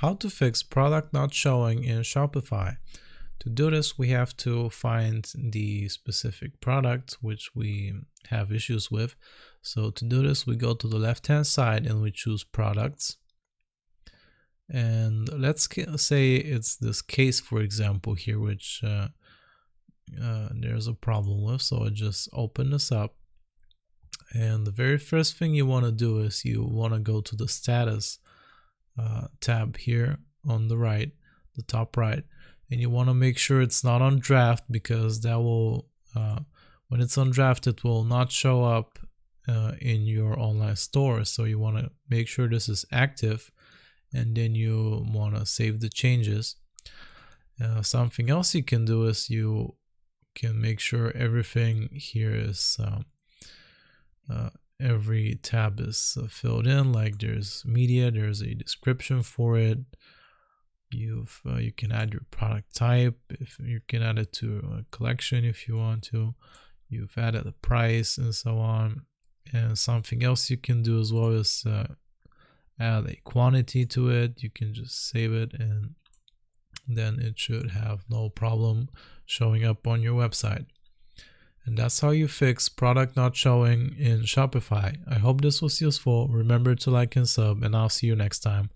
how to fix product not showing in Shopify. To do this, we have to find the specific product which we have issues with. So to do this, we go to the left-hand side and we choose products. And let's say it's this case, for example, here, which there's a problem with. So I just open this up. And the very first thing you want to do is you want to go to the status tab here on the right, the top right, and you want to make sure it's not on draft, because that will, when it's on draft, it will not show up in your online store. So you want to make sure this is active, and then you want to save the changes. Something else you can do is you can make sure everything here is every tab is filled in, like there's media, there's a description for it. You can add your product type, if you can add it to a collection if you want to. You've added the price and so on. And something else you can do as well is add a quantity to it. You can just save it, and then it should have no problem showing up on your website. And that's how you fix product not showing in Shopify. I hope this was useful. Remember to like and sub, and I'll see you next time.